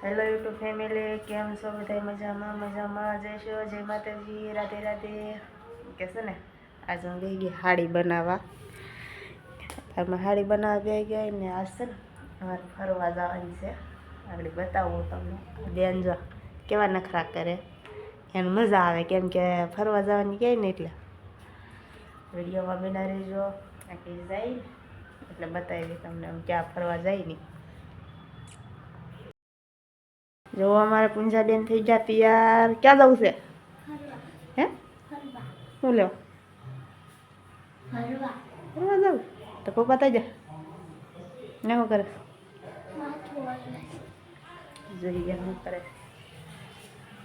Hello YouTube family, કેમ છો બધા? મજામાં જઈશું. જય માતાજી, રાધે રાધે. કે છે ને આજે હું ગઈ ગઈ હાડી બનાવવા. તારમાં હાડી બનાવવા ગઈ ગઈ ને આજ છે ને અમારે ફરવા જવાની છે. આગળ બતાવું તમને. બેન જો કેવા નખરા કરે, એને મજા આવે કેમ કે ફરવા જવાની કહે ને એટલે વિડીયોમાં બના રહેજો. આખી જાય એટલે બતાવી તમને આમ ક્યાં ફરવા જાય નહીં. જો અમારે પૂંજાબેન થઈ ગયા તૈયાર. ક્યાં જવું છે? હે શું લ્યો? ફરવા જવું તો પપ્પા થઈ જાય ને શું કરે? જોઈ ગયા શું કરે?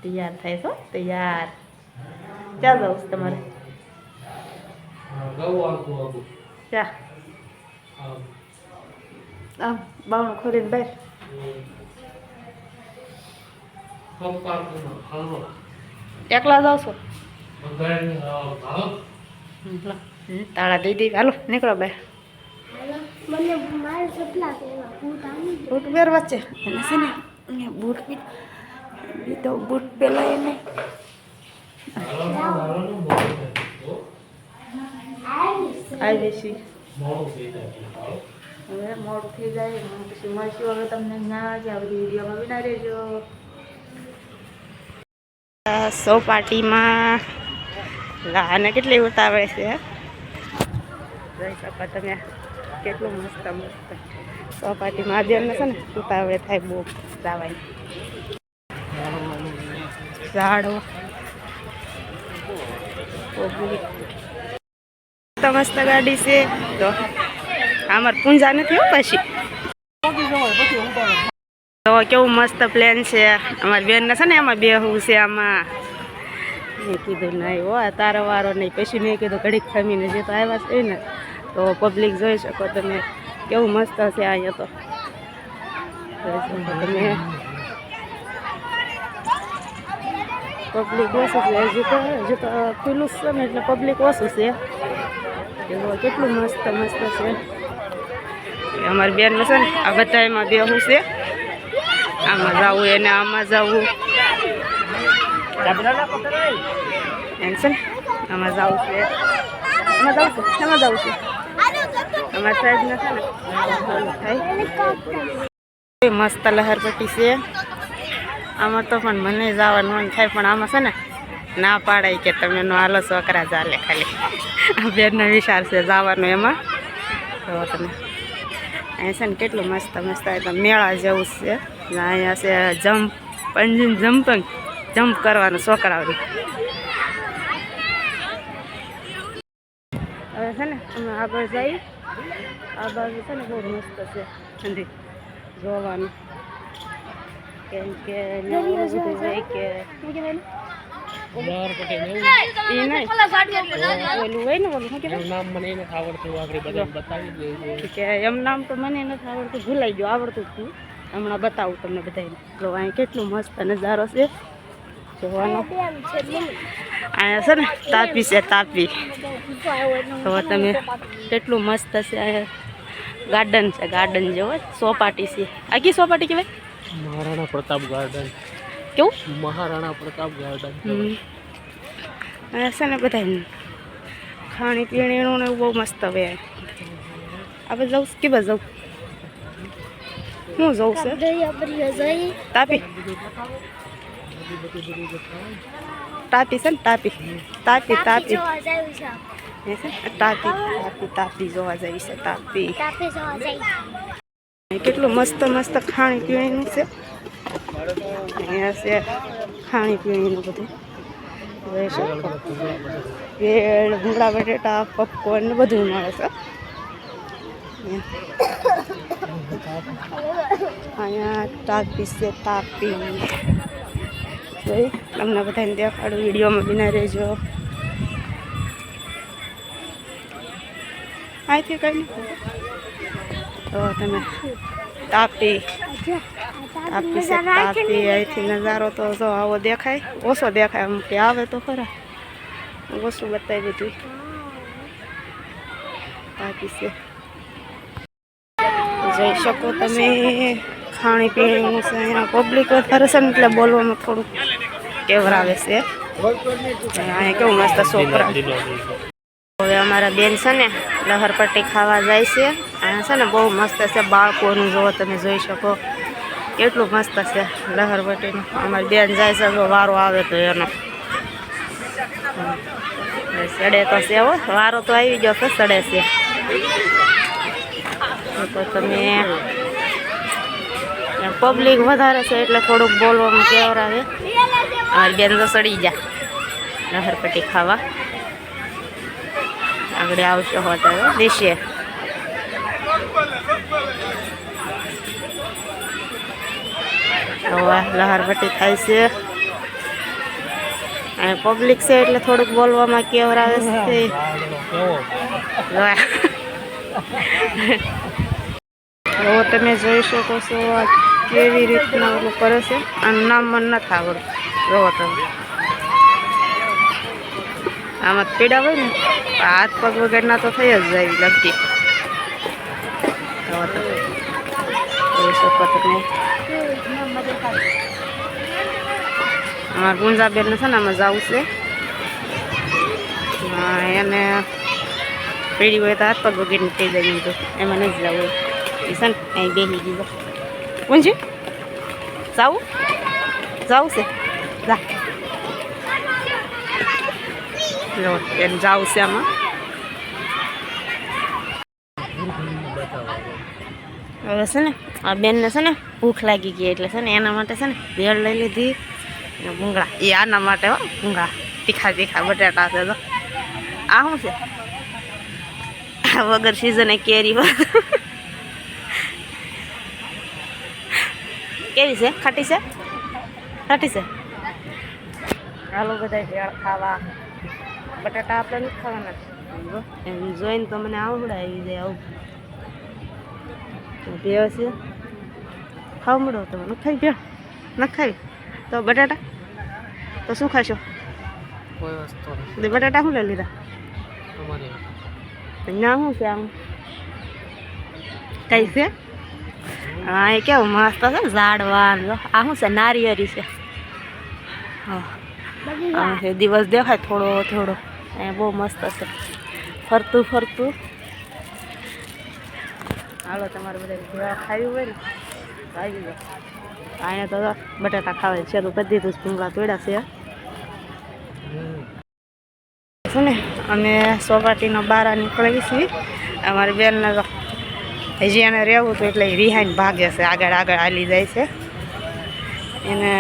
તૈયાર થાય છો? તૈયાર. ક્યાં જવું છે તમારે? ક્યાં? આમ બાવણું ખોલીને બહાર. એકલા જાવ છો? તાળા દઈ દઈ. હાલો નીકળો બહાર. બૂટ પહેરવા છે એને છે ને બૂટ બી તો બૂટ પેલા એને આવી જઈશું. હવે મોડું થઈ જાય પછી મળશું. હવે તમને ના જ આ બધી વિડીયોમાં બના રહેજો. સોપાટીમાં લાને કેટલી ઉતાવળે છે. જોઈ શકો તમે કેટલું મસ્ત મસ્ત સોપાટીમાં આદ્યને છે ને ઉતાવળે થાય બહુ જવાની. ઝાડો મસ્ત ગાડી છે. તો અમાર પૂંજા નથી હો. પછી તો કેવું મસ્ત પ્લેન છે. અમારી બેનને છે ને એમાં બેહવું છે. આમાં મેં કીધું નહીં હો તારો વારો નહીં. પછી મેં કીધું ઘડીક ખમીને જે તો આવ્યા છે ને તો પબ્લિક જોઈ શકો તમે કેવું મસ્ત છે અહીંયા. તો તમે પબ્લિક ઓછું છે હજુ તો ખુલ્લું છે ને એટલે પબ્લિક ઓછું છે. કેટલું મસ્ત મસ્ત છે. અમારી બેન છે ને આ બધા એમાં બેહવું છે. આમાં જવું એને આમાં જવું એમ છે ને આમાં જવું છે. એમાં જવું છે એમાં જવું છે. અમારા સાઈડ નથી ને થાય મસ્ત લહેરપટ્ટી છે આમાં. તો પણ મને જવાનું મન થાય પણ આમાં છે ને ના પાડાય કે તમે નો હાલો છોકરા ચાલે. ખાલી આ બેનનો વિચાર છે જવાનું એમાં. તો તમે અહીંયા છે ને કેટલું મસ્ત મસ્ત એકદમ મેળા જેવું છે. અહીંયા છે જમ્પ પંજીન જમ્પ કરવાનું છોકરાઓની. હવે છે ને અમે આગળ જઈએ. આ બાજુ છે ને બહુ મસ્ત છે ઠંડી જોવાનું. કેમ કે બધું જાય કે ઓલું હોય ને ઓલું શું કહેવાય એમ નામ તો મને નથી આવડતું. ભૂલાઈ ગયું. આવડતું હતું હમણાં બતાવું તમને બધાને. તો અહીં કેટલું મસ્ત નજારો છે જોવાનો. અહીંયા છે ને તાપી છે તાપી. તો તમે કેટલું મસ્ત છે. અહીંયા ગાર્ડન છે ગાર્ડન જેવો. સોપાટી છે. આ કી સોપાટી કહેવાય? મહારાણા પ્રતાપ ગાર્ડન. કેવું? મહારાણા પ્રતાપ ગાર્ડન. અહીંયા છે ને બધા ખાણી પીણીનું ને બહુ મસ્ત હવે. આપણે જવું કે બસ જવું હું જવું છે તાપી. તાપી છે ને તાપી તાપી તાપી તાપી તાપી જોવા જઈ છે. તાપી કેટલું મસ્ત મસ્ત ખાણી પીણીનું છે. અહીંયા છે ખાણી પીણીનું બધું જોઈ શકો. ભેળ ભૂંગળા બટેટા પપકોર્ન ને બધું મળે છે. અહીંયા તાપી છે તાપી. જોઈ તમને બધાને દેખાડું. વિડીયોમાં બના રહેજો. અહીંથી કઈ નહીં તો તમે તાપી તાપી છે તાપી. અહીંથી નજારો તો જો આવો દેખાય. ઓછો દેખાય આમ કે આવે તો ખરા. ઓછું બતાવી બધું. તાપી છે જોઈ શકો તમે. ખાણી પીણીનું છે. અહીંયા પબ્લિક વધારે છે ને એટલે બોલવામાં થોડુંક કેવરાવે છે. અહીંયા કેવું મસ્ત છોકરા. હવે અમારા બેન છે ને લહરપટ્ટી ખાવા જાય છે. અહીંયા છે ને બહુ મસ્ત છે. બાળકોનું જો તમે જોઈ શકો કેટલું મસ્ત છે લહરપટ્ટીનું. અમારી બેન જાય છે જો વારો આવે તો એનો સડે તો છે હો. વારો તો આવી ગયો છે, સડે છે. તો તમે પબ્લિક વધારે છે એટલે થોડુંક બોલવામાં કેવરાવે. અમારી બેન તો સડી જા લહરપટ્ટી ખાવા. આગળ આવશે હોટલ દેશે. લહરપટ્ટી થાય છે. અને પબ્લિક છે એટલે થોડુંક બોલવામાં કેવરાવે છે. હવે તમે જોઈ શકો છો કેવી રીતના ઓલું કરે છે. આનું નામ મને નથી આવડતું. જોવો તમે આમાં પીડા હોય ને હાથ પગ વગરના તો થઈ જ જાય લગતી. જોઈ શકો તમે અમારા ગુંજાબેનને છે ને આમાં જવું છે. એને પીડી હોય તો હાથ પગ વગેરે થઈ જાય તો એમાં નહીં જ જવું. એ છે ને અહીં બેસી દીધો. ગુંજી જવું જવું છે જા એમ જવું છે આમાં. હવે છે ને આ બેનને છે ને ભૂખ લાગી ગઈ એટલે છે ને એના માટે છે ને ભેળ લઈ લીધી. ભૂંગળા એ આના માટે હો ભૂંગળા તીખા તીખા બટાટા છે. તો આ શું છે વગર સિઝને કેરી કેવી છે? ખાટી છે? ખાટી છે? હાલો બધા ભેળ ખાવા. બટાટા આપણે નથી ખાવાના. એમ જોઈને તો મને આવડાવી જાય આવું. ભેળ છે ખાવ મળો તો ન ખાઈ ભેળ ન ખાવી તો બટાટા તો શું ખાશો? કોઈ વસ્તુ બટાટા શું લઈ લીધા? ના શું છે આમ કઈ છે? હા એ કેવું મસ્ત છે ઝાડવા. આ શું છે? નારિયેરી છે. હા દિવસ દેખાય થોડો થોડો. અહીંયા બહુ મસ્ત છે ફરતું ફરતું. હાલો તમારે બધા ભેળ ખાવી હોય ને આવી જાઓ. અહીંયા તો બટાટા ખાવા શરૂ કરી દીધું. ભૂંગળા તોડ્યા છે ને. અમે સોપાટીનો બારા નીકળી છીએ. અમારી બેનને તો હજી એને રહેવું હતું એટલે રિહાઈને ભાગે છે. આગળ આગળ હાલી જાય છે. એને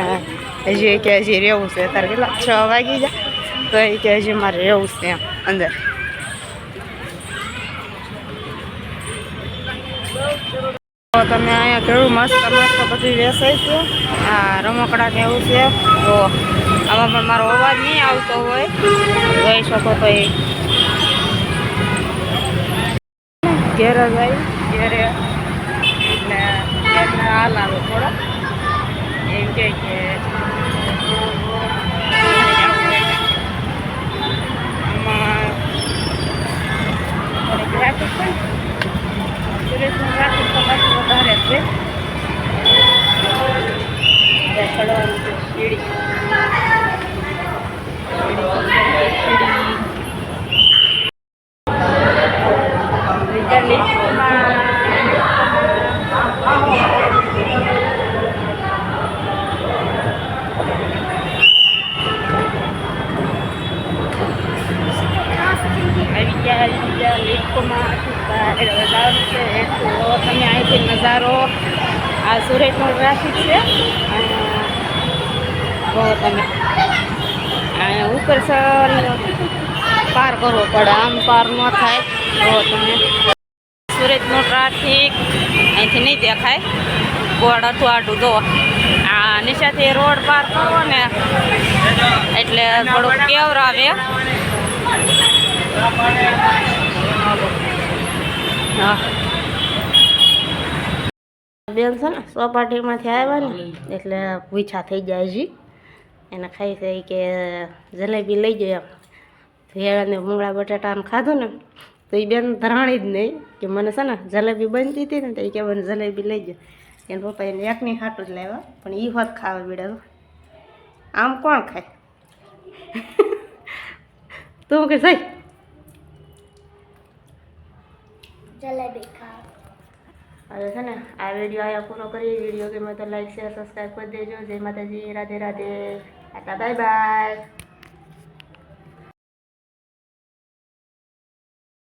હજી કે હજી રહેવું છે. અત્યારે કેટલા 6 વાગી જાય તો એ કે હજી મારે રહેવું છે એમ અંદર. તમે અહીંયા કેવું મસ્ત મસ્ત બધું વેચાય છે. આ રમકડા ને એવું છે. તો આમાં પણ મારો અવાજ નહીં આવતો હોય જોઈ શકો તો. એ ઘેર જ આવી ઘેરે એટલે હાલ આવે થોડો એમ કે આમાં ટ્રાફિક છે ને સુરેશનું ટ્રાફિક તો પાછું વધારે છે. ચડવાનું છે સીડી. તમે અહીંથી નજારો આ સુરતનો ટ્રાફિક છે. તમે અહીંયા ઉપર પાર કરવો પડે. આમ પાર ન થાય. તો તમે સુરતનો ટ્રાફિક અહીંથી નહીં દેખાય. બોર્ડ હતું આટું જો આ નીચેથી રોડ પાર કરો ને એટલે થોડુંક કેવરાવે. હા બેન છે ને સોપાટીમાંથી આવ્યા ને એટલે પૂછા થઈ જાય છે. એને ખાઈ છે કે જલેબી લઈ જાય. ભેળ અને ભૂંગળા બટાટા ખાધું ને તો એ બેન ધરાણી જ નહીં કે મને છે ને જલેબી બનતી હતી ને તો એ કે મને જલેબી લઈ જાય. એના પપ્પા એને એકની ખાટું જ લાવ્યા પણ એ હોત ખાવા બેડા આમ કોણ ખાય તું કે સહી જલેબી ખા. હવે છે ને આ વિડીયો અહીંયા પૂરો કરીએ. વિડીયો ગમે તો લાઈક શેર સબસ્ક્રાઈબ કરી દેજો. જય માતાજી, રાધે રાધે, ટાટા બાય બાય.